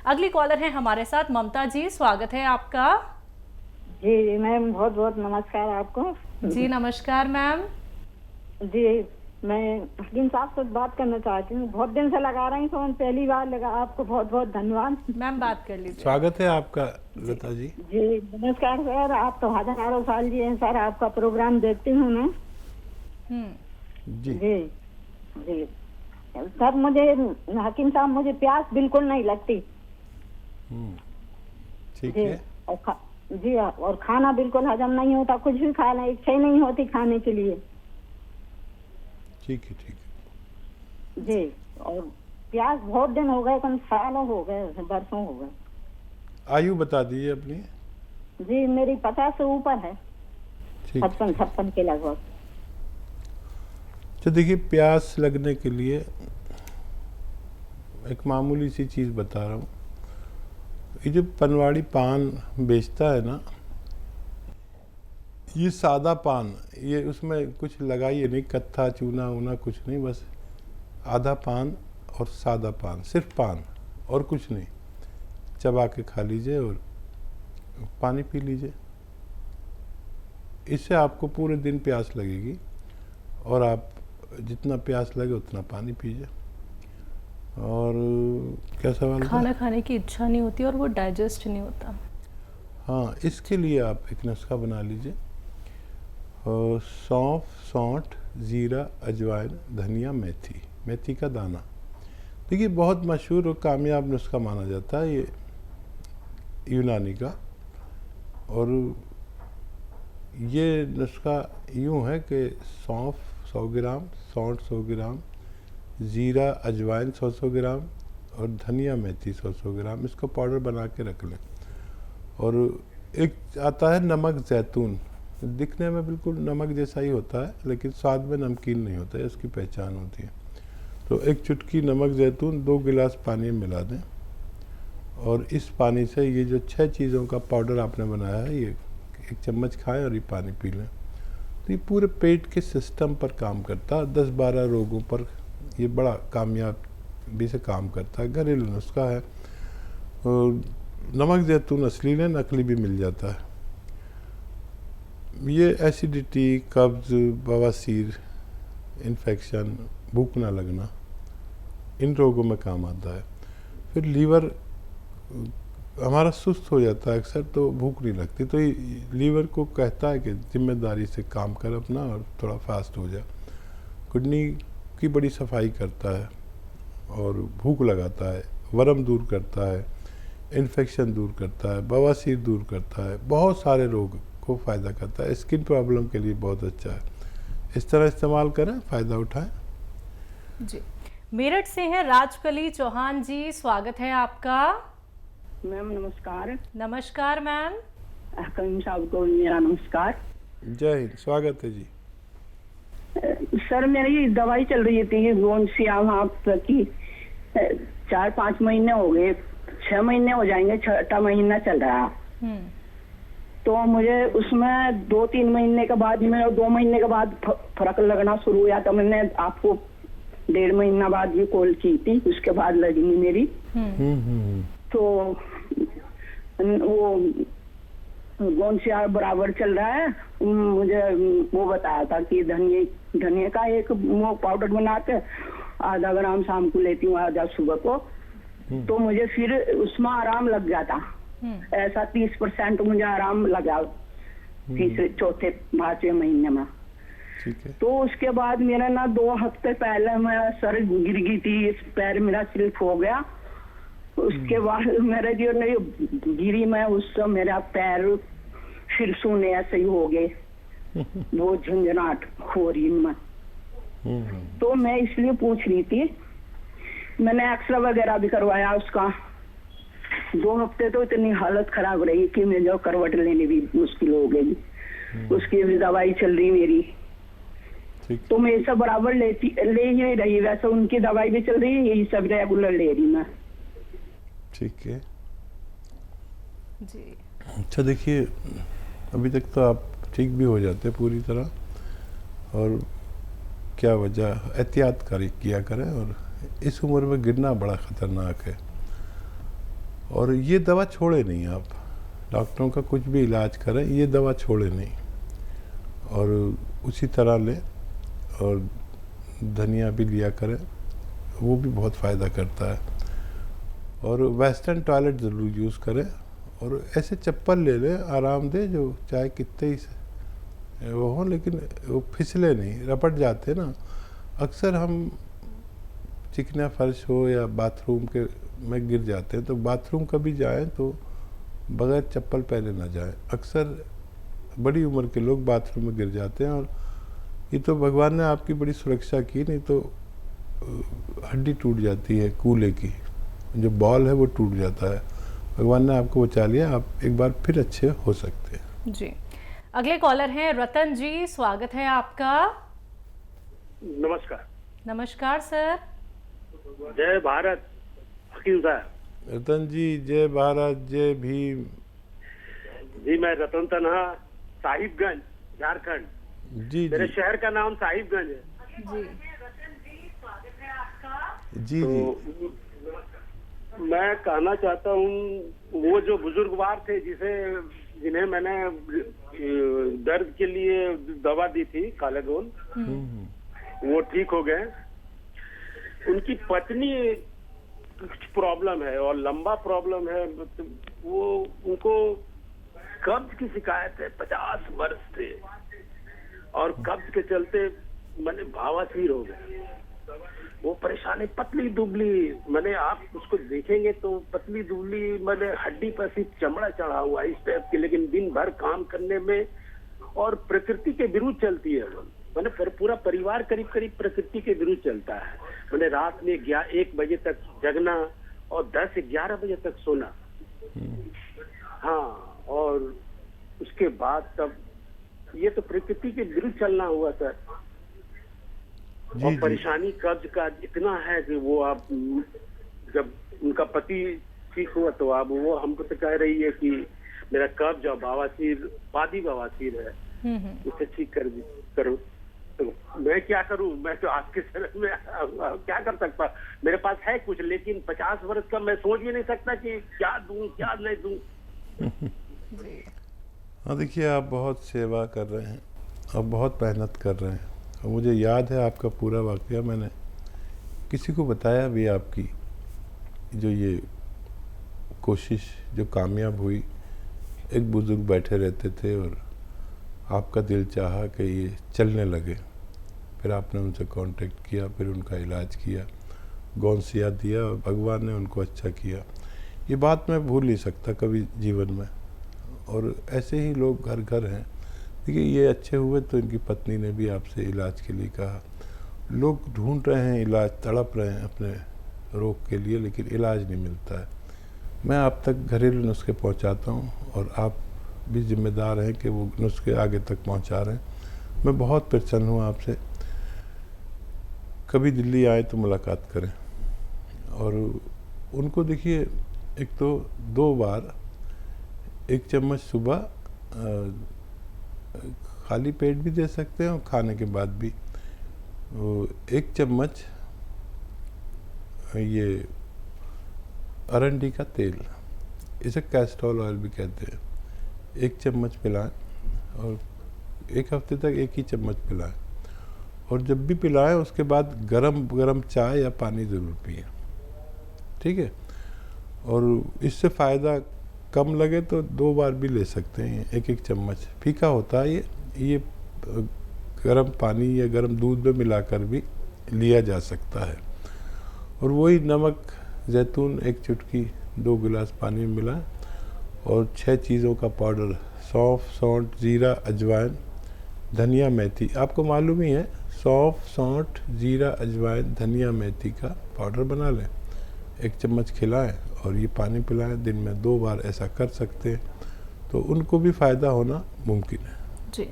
अगली कॉलर है हमारे साथ ममता जी, स्वागत है आपका। जी मैम, बहुत बहुत नमस्कार आपको। जी नमस्कार मैम। जी, मैं हकीम साहब से बात करना चाहती हूँ। बहुत दिन से लगा रही फोन, पहली बार लगा। आपको बहुत बहुत धन्यवाद। मैम बात कर लीजिए। स्वागत है आपका लता जी। जी नमस्कार सर, आप तो हजारों साल जी हैं सर, आपका प्रोग्राम देखती हूँ मैं। जी जी जी सर, मुझे हकीम साहब, मुझे प्यास बिल्कुल नहीं लगती। ठीक जी है। और जी और खाना बिल्कुल हजम नहीं होता, कुछ भी खाना इच्छा ही नहीं होती खाने के लिए। ठीक है। जी, और प्यास बहुत दिन हो गए, कम सालों हो गए, बरसों हो गए। आयु बता दीजिए अपनी। जी मेरी 50 से ऊपर है, ठीक 56 के लगभग। तो देखिए, प्यास लगने के लिए एक मामूली सी चीज़ बता रहा हूँ। ये जो पनवाड़ी पान बेचता है ना, ये सादा पान, ये उसमें कुछ लगाइए नहीं, कत्था चूना वूना कुछ नहीं, बस आधा पान और सादा पान, सिर्फ पान और कुछ नहीं, चबा के खा लीजिए और पानी पी लीजिए। इससे आपको पूरे दिन प्यास लगेगी और आप जितना प्यास लगे उतना पानी पीजिए। और क्या सवाल था? खाना खाने की इच्छा नहीं होती और वो डाइजेस्ट नहीं होता। हाँ, इसके लिए आप एक नुस्खा बना लीजिए। सौंफ, सौंठ, ज़ीरा, अजवाइन, धनिया, मेथी, मेथी का दाना। देखिए, बहुत मशहूर और कामयाब नुस्खा माना जाता है ये यूनानी का। और ये नुस्खा यूँ है कि सौंफ 100 ग्राम, सौंठ 100 ग्राम, ज़ीरा अजवाइन 100 ग्राम और धनिया मेथी 100 ग्राम, इसको पाउडर बना के रख लें। और एक आता है नमक ज़ैतून, दिखने में बिल्कुल नमक जैसा ही होता है लेकिन स्वाद में नमकीन नहीं होता है, इसकी पहचान होती है। तो एक चुटकी नमक ज़ैतून 2 गिलास पानी में मिला दें और इस पानी से ये जो 6 चीज़ों का पाउडर आपने बनाया है, ये 1 चम्मच खाएं और ये पानी पी लें। तो ये पूरे पेट के सिस्टम पर काम करता है, 10-12 रोगों पर ये बड़ा कामयाबी से काम करता है। घरेलू नुस्खा है। और नमक ज़ैतून असली लें, नकली भी मिल जाता है। ये एसिडिटी, कब्ज़, बवासीर, इन्फेक्शन, भूख ना लगना, इन रोगों में काम आता है। फिर लीवर हमारा सुस्त हो जाता है अक्सर, तो भूख नहीं लगती, तो ये लीवर को कहता है कि जिम्मेदारी से काम कर अपना और थोड़ा फास्ट हो जाए। किडनी की बड़ी सफाई करता है और भूख लगाता है, वरम दूर करता है, इन्फेक्शन दूर करता है, बवासीर दूर करता है, बहुत सारे रोग को फ़ायदा करता है। स्किन प्रॉब्लम के लिए बहुत अच्छा है। इस तरह इस्तेमाल करें, फ़ायदा उठाएं। जी, मेरठ से हैं राजकली चौहान जी, स्वागत है आपका। मैम नमस्कार। नमस्कार मैम। हकीम साहब को मेरा नमस्कार। जय हिंद, स्वागत है जी। सर मेरी दवाई चल रही थी गोंसियाम की, 4-5 महीने हो गए, 6 महीने हो जाएंगे, 6वां महीना चल रहा। तो मुझे उसमें 2-3 महीने के बाद में, 2 महीने के बाद फर्क लगना शुरू हुआ। तो मैंने आपको 1.5 महीना बाद ये कॉल की थी, उसके बाद लगी मेरी। तो वो गोंसिया बराबर चल रहा है। मुझे वो बताया था कि धनिया का एक वो पाउडर बना के आधा ग्राम शाम को लेती हूँ, आधा सुबह को। तो मुझे फिर उसमें आराम लग गया था। ऐसा 30% मुझे आराम लगा तीसरे, चौथे, 5वें महीने में। तो उसके बाद मेरा ना 2 हफ्ते पहले मैं सर गिर गई थी, इस पैर मेरा स्लिप हो गया। उसके बाद मेरे जो नहीं गिरी मैं, उससे मेरा पैर फिर सूने ऐसे ही हो गए, वो झंझनाट हो रही में। तो मैं इसलिए पूछ रही थी, मैंने एक्सरे वगैरह भी करवाया उसका। 2 हफ्ते तो इतनी हालत खराब रही कि मैं जो करवट लेने भी मुश्किल हो गई। उसकी भी दवाई चल रही मेरी, तो मैं सब बराबर ले ही रही। वैसे उनकी दवाई भी चल रही है, यही सब रेगुलर ले रही मैं। ठीक है जी। अच्छा, देखिए, अभी तक तो आप ठीक भी हो जाते पूरी तरह, और क्या वजह, एहतियात किया करें। और इस उम्र में गिरना बड़ा ख़तरनाक है। और ये दवा छोड़े नहीं आप, डॉक्टरों का कुछ भी इलाज करें ये दवा छोड़े नहीं, और उसी तरह लें। और धनिया भी लिया करें, वो भी बहुत फ़ायदा करता है। और वेस्टर्न टॉयलेट ज़रूर यूज़ करें, और ऐसे चप्पल ले लें आरामदेह, जो चाहे कितने ही वो हो लेकिन वो फिसले नहीं, रपट जाते ना। अक्सर हम चिकना फर्श हो या बाथरूम के में गिर जाते हैं, तो बाथरूम कभी जाएं तो बगैर चप्पल पहने ना जाएं। अक्सर बड़ी उम्र के लोग बाथरूम में गिर जाते हैं, और ये तो भगवान ने आपकी बड़ी सुरक्षा की, नहीं तो हड्डी टूट जाती है, कूल्हे की जो बॉल है वो टूट जाता है। भगवान ने आपको बचा लिया, आप एक बार फिर अच्छे हो सकते हैं। जी, अगले कॉलर हैं रतन जी, स्वागत है आपका। नमस्कार। नमस्कार सर। जय भारत हकीम साहब। रतन जी जय भारत जय भीम। जी मैं रतन तन्हा, साहिबगंज, झारखंड। जी मेरे जी शहर का नाम साहिबगंज है। जी जी तो जी मैं कहना चाहता हूँ, वो जो बुजुर्गवार थे जिन्हें मैंने दर्द के लिए दवा दी थी कालेगोल, वो ठीक हो गए। उनकी पत्नी कुछ प्रॉब्लम है और लंबा प्रॉब्लम है, वो उनको कब्ज की शिकायत है, 50 वर्ष से, और कब्ज के चलते मैंने भावासीर हो गए। वो परेशानी, पतली दुबली, मैंने आप उसको देखेंगे तो पतली दुबली, मैंने हड्डी पर सिर्फ चमड़ा चढ़ा हुआ इस टाइप की, लेकिन दिन भर काम करने में और प्रकृति के विरुद्ध चलती है। मैंने पूरा परिवार करीब करीब प्रकृति के विरुद्ध चलता है। मैंने रात में 1 बजे तक जगना और 10-11 बजे तक सोना। हाँ, और उसके बाद तब ये तो प्रकृति के विरुद्ध चलना हुआ सर। जी, और जी। परेशानी कब्ज का इतना है कि वो आप जब उनका पति ठीक हुआ तो अब वो हमको तो कह रही है कि मेरा कब्ज और बवासीर, पादी बवासीर है, उसे ठीक करो। तो मैं क्या करूं? मैं तो आपके शरण में क्या कर सकता? मेरे पास है कुछ, लेकिन 50 वर्ष का मैं सोच भी नहीं सकता कि क्या दूं क्या नहीं दूं। हाँ देखिए, आप बहुत सेवा कर रहे हैं और बहुत मेहनत कर रहे हैं, और मुझे याद है आपका पूरा वाकया, मैंने किसी को बताया भी आपकी जो ये कोशिश जो कामयाब हुई। एक बुजुर्ग बैठे रहते थे और आपका दिल चाहा कि ये चलने लगे, फिर आपने उनसे कांटेक्ट किया, फिर उनका इलाज किया, गौनसिया दिया और भगवान ने उनको अच्छा किया। ये बात मैं भूल नहीं सकता कभी जीवन में। और ऐसे ही लोग घर घर हैं। देखिए, ये अच्छे हुए तो इनकी पत्नी ने भी आपसे इलाज के लिए कहा। लोग ढूंढ रहे हैं इलाज, तड़प रहे हैं अपने रोग के लिए, लेकिन इलाज नहीं मिलता है। मैं आप तक घरेलू नुस्खे पहुंचाता हूं, और आप भी जिम्मेदार हैं कि वो नुस्खे आगे तक पहुंचा रहे हैं। मैं बहुत प्रसन्न हूँ आपसे। कभी दिल्ली आए तो मुलाकात करें। और उनको देखिए, एक तो 2 बार 1 चम्मच सुबह खाली पेट भी दे सकते हैं और खाने के बाद भी 1 चम्मच ये अरंडी का तेल, इसे कैस्ट्रोल ऑयल भी कहते हैं, 1 चम्मच पिलाएं, और 1 हफ्ते तक 1 ही चम्मच पिलाएं। और जब भी पिलाएं उसके बाद गरम चाय या पानी ज़रूर पिएं, ठीक है। और इससे फ़ायदा कम लगे तो 2 बार भी ले सकते हैं। 1 चम्मच फीका होता है ये गर्म पानी या गर्म दूध में मिलाकर भी लिया जा सकता है। और वही नमक, जैतून 1 चुटकी 2 गिलास पानी में मिलाएं, और 6 चीज़ों का पाउडर, सौंफ, सौंठ, जीरा, अजवाइन, धनिया, मेथी। आपको मालूम ही है, सौंफ, सौंठ, जीरा, अजवाइन, धनिया, मेथी का पाउडर बना लें, 1 चम्मच खिलाएं और ये पानी पिलाएं। दिन में 2 बार ऐसा कर सकते हैं, तो उनको भी फ़ायदा होना मुमकिन है। जी,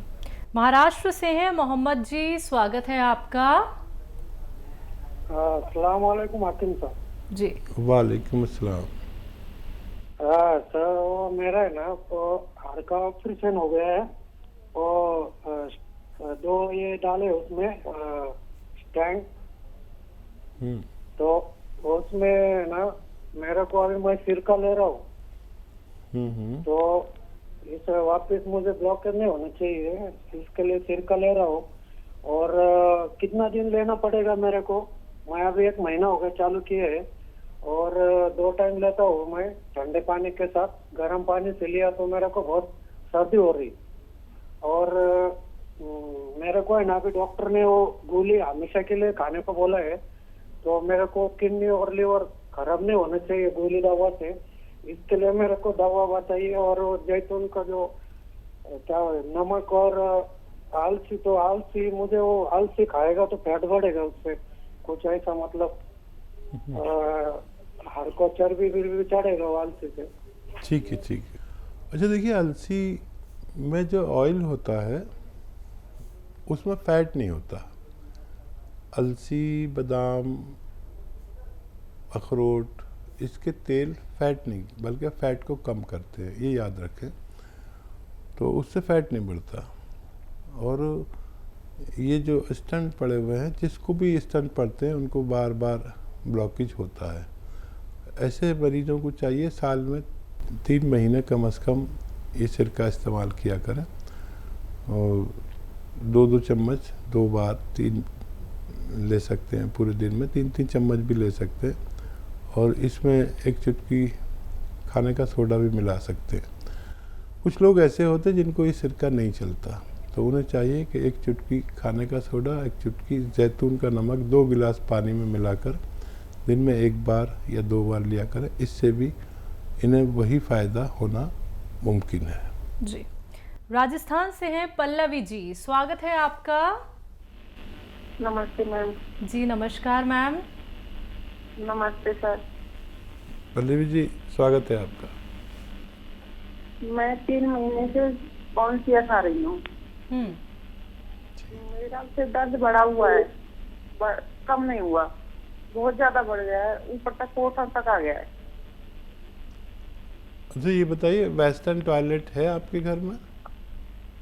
महाराष्ट्र से हैं मोहम्मद जी, स्वागत है आपका। अस्सलाम वालेकुम हाकिम साहब। जी, वालेकुम अस्सलाम। सर वो मेरा है ना, वो हाड़ का ऑपरेशन हो गया है, और 2 ये डाले उसमें स्टैंड, तो उसमें ना मेरे को अभी मैं सिरका ले रहा हूँ, तो इस वापस मुझे ब्लॉकेज नहीं होना चाहिए, इसके लिए सिरका ले रहा हूँ। और कितना दिन लेना पड़ेगा मेरे को? मैं अभी 1 महीना हो गया चालू किए है, और 2 टाइम लेता हूँ मैं ठंडे पानी के साथ। गर्म पानी से लिया तो मेरे को बहुत सर्दी हो रही, और मेरे को है ना अभी डॉक्टर ने वो गोली हमेशा के लिए खाने को बोला है, तो मेरे को किडनी और लिवर खराब नहीं होना चाहिए गोली दवा से। इसके लिए मेरे को दवा बताइए। और वो जैतून का जो क्या नमक और आलसी, तो आलसी मुझे वो आलसी खाएगा तो फैट बढ़ेगा उससे, कुछ ऐसा मतलब हर को चर्बी भी चढ़ेगा वो आलसी से। ठीक है, ठीक है। अच्छा देखिए, अलसी में जो ऑयल होता है उसमें फैट नहीं होता। अलसी, बादाम, अखरोट, इसके तेल फैट नहीं बल्कि फैट को कम करते हैं, ये याद रखें। तो उससे फैट नहीं बढ़ता। और ये जो स्टंट पड़े हुए हैं, जिसको भी स्टंट पड़ते हैं उनको बार बार ब्लॉकेज होता है। ऐसे मरीजों को चाहिए साल में 3 महीने कम से कम ये सिरका इस्तेमाल किया करें, और 2-2 चम्मच 2 बार 3 ले सकते हैं पूरे दिन में, 3-3 चम्मच भी ले सकते हैं। और इसमें एक चुटकी खाने का सोडा भी मिला सकते हैं। कुछ लोग ऐसे होते हैं जिनको ये सिरका नहीं चलता, तो उन्हें चाहिए कि 1 चुटकी खाने का सोडा, 1 चुटकी जैतून का नमक 2 गिलास पानी में मिलाकर दिन में 1 बार या 2 बार लिया करें। इससे भी इन्हें वही फ़ायदा होना मुमकिन है। जी, राजस्थान से हैं पल्लवी जी, स्वागत है आपका। नमस्ते मैम। जी नमस्कार मैम। नमस्ते सर। पल्लवी जी, स्वागत है आपका। मैं 3 महीने से कौनसिया खा रही हूँ। मेरा से दर्द बढ़ा हुआ है, कम नहीं हुआ, बहुत ज्यादा बढ़ गया है, ऊपर तक कोठा तक आ गया है। अच्छा ये बताइए, वेस्टर्न टॉयलेट है आपके घर में?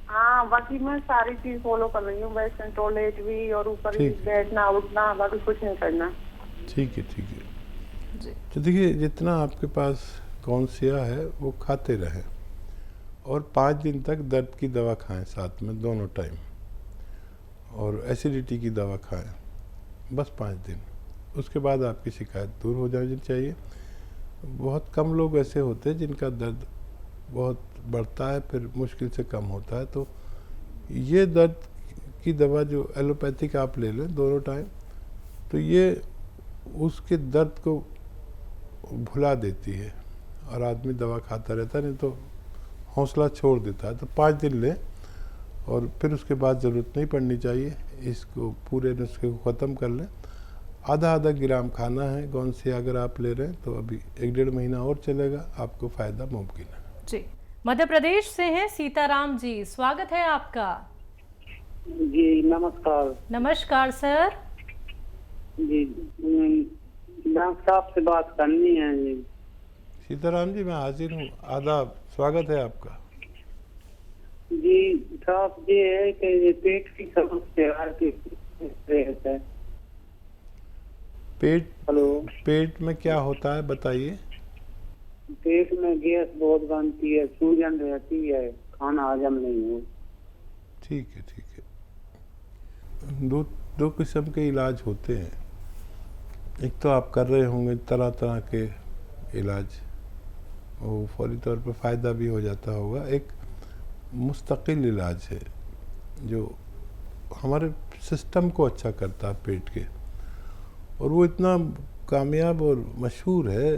हाँ, बाकी मैं सारी चीज फॉलो कर रही हूँ, वेस्टर्न टॉयलेट भी, और ऊपर भी बैठना उठना, बाकी कुछ नहीं करना। ठीक है, ठीक है जी। तो देखिए, जितना आपके पास कौनसिया है वो खाते रहें, और 5 दिन तक दर्द की दवा खाएं साथ में दोनों टाइम, और एसिडिटी की दवा खाएं बस 5 दिन। उसके बाद आपकी शिकायत दूर हो जानी चाहिए। बहुत कम लोग ऐसे होते हैं जिनका दर्द बहुत बढ़ता है फिर मुश्किल से कम होता है। तो ये दर्द की दवा जो एलोपैथिक आप ले लें दोनों टाइम, तो ये उसके दर्द को भुला देती है, और आदमी दवा खाता रहता है, नहीं तो हौसला छोड़ देता है। तो 5 दिन लें, और फिर उसके बाद ज़रूरत नहीं पड़नी चाहिए। इसको पूरे नुस्खे को ख़त्म कर लें। आधा ग्राम खाना है कौनसिया अगर आप ले रहे हैं, तो अभी 1-1.5 महीना और चलेगा, आपको फ़ायदा मुमकिन है। जी, मध्य प्रदेश से हैं सीताराम जी, स्वागत है आपका। जी नमस्कार। नमस्कार सर। जी डॉक्टर साहब से बात करनी है जी। सीताराम जी, मैं हाजिर हूँ, आदाब, स्वागत है आपका। जी साहब, ये है कि पेट की समस्या है। पेट में क्या होता है बताइए। पेट में गैस बहुत बनती है, सूजन रहती है, खाना हजम नहीं हो। ठीक है, ठीक है। दो किस्म के इलाज होते हैं। एक तो आप कर रहे होंगे तरह तरह के इलाज, वो फौरी तौर पर फ़ायदा भी हो जाता होगा। एक मुस्तकिल इलाज है जो हमारे सिस्टम को अच्छा करता है पेट के, और वो इतना कामयाब और मशहूर है,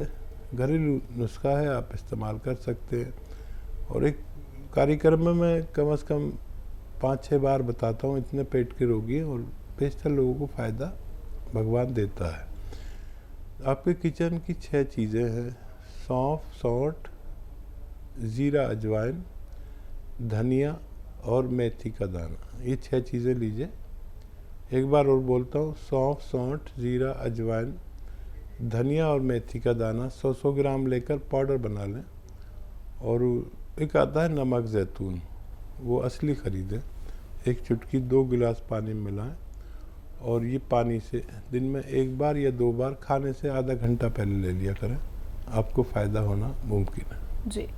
घरेलू नुस्खा है, आप इस्तेमाल कर सकते हैं। और एक कार्यक्रम में मैं कम से कम 5-6 बार बताता हूँ, इतने पेट के रोगी हैं, और बेशतर लोगों को फ़ायदा भगवान देता है। आपके किचन की 6 चीज़ें हैं: सौंफ, सौंठ, ज़ीरा, अजवाइन, धनिया और मेथी का दाना। ये 6 चीज़ें लीजिए। एक बार और बोलता हूँ, सौंफ, सौंठ, ज़ीरा, अजवाइन, धनिया और मेथी का दाना 100-100 ग्राम लेकर पाउडर बना लें। और एक आता है नमक ज़ैतून, वो असली ख़रीदें। 1 चुटकी 2 गिलास पानी में मिलाएं, और ये पानी से दिन में 1 बार या 2 बार खाने से आधा घंटा पहले ले लिया करें। आपको फ़ायदा होना मुमकिन है। जी।